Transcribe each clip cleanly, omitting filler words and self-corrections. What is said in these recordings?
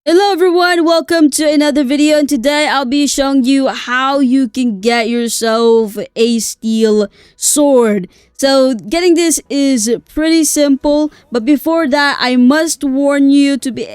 Hello everyone, welcome to another video, and today I'll be showing you how you can get yourself a steel sword. So getting this is pretty simple, but before that I must warn you to be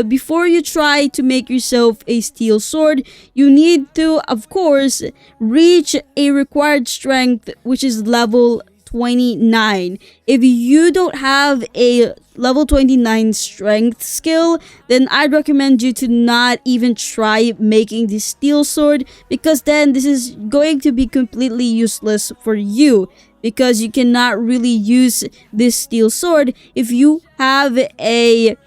before you try to make yourself a steel sword, you need to of course reach a required strength, which is level 29. If you don't have a level 29 strength skill, then I'd recommend you to not even try making this steel sword, because then this is going to be completely useless for you, because you cannot really use this steel sword if you have a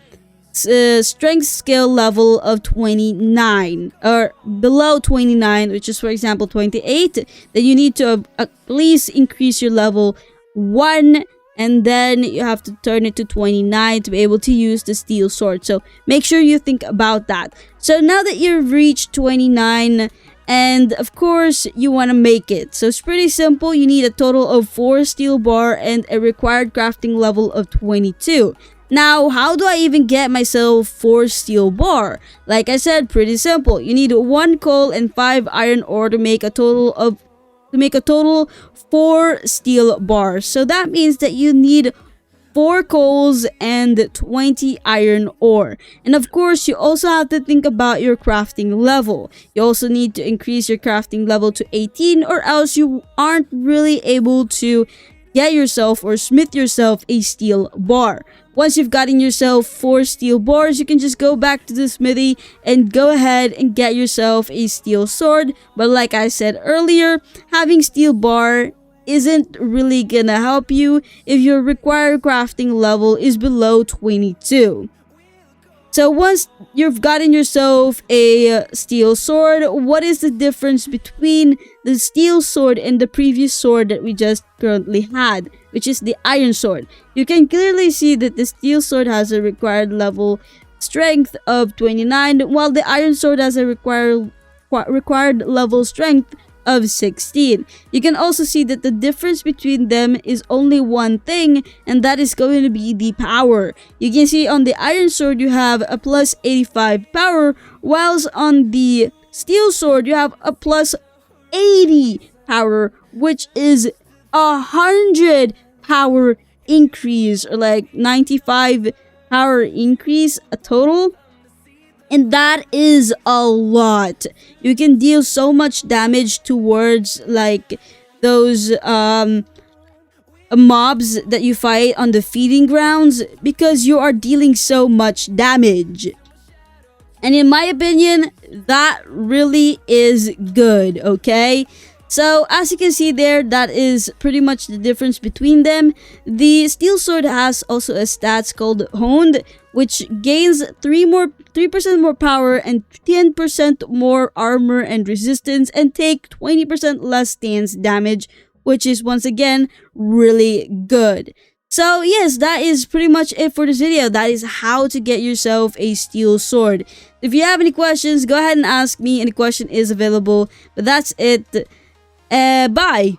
strength skill level of 29 or below 29, which is for example 28. Then you need to at least increase your level 1, and then you have to turn it to 29 to be able to use the steel sword. So make sure you think about that. So now that you've reached 29, and of course you want to make it, so it's pretty simple. You need a total of 4 steel bar and a required crafting level of 22. Now, how do I even get myself 4 steel bar? Like I said, pretty simple. You need 1 coal and 5 iron ore to make a total 4 steel bars. So that means that you need 4 coals and 20 iron ore. And of course, you also have to think about your crafting level. You also need to increase your crafting level to 18, or else you aren't really able to get yourself or smith yourself a steel bar. Once you've gotten yourself 4 steel bars, you can just go back to the smithy and go ahead and get yourself a steel sword. But like I said earlier, having steel bar isn't really gonna help you if your required crafting level is below 22. So once you've gotten yourself a steel sword, what is the difference between the steel sword and the previous sword that we just currently had, which is the iron sword? You can clearly see that the steel sword has a required level strength of 29, while the iron sword has a required level strength of 16. You can also see that the difference between them is only one thing, and that is going to be the power. You can see on the iron sword you have a plus 85 power, whilst on the steel sword you have a plus 80 power, which is 100 power increase, or like 95 power increase a total. And that is a lot. You can deal so much damage towards like those mobs that you fight on the feeding grounds, because you are dealing so much damage. And in my opinion, that really is good, okay? So as you can see there, that is pretty much the difference between them. The steel sword has also a stats called honed, which gains 3% more power and 10% more armor and resistance, and take 20% less stance damage, which is once again really good. So yes, that is pretty much it for this video. That is how to get yourself a steel sword. If you have any questions, go ahead and ask me. Any question is available. But that's it. Bye.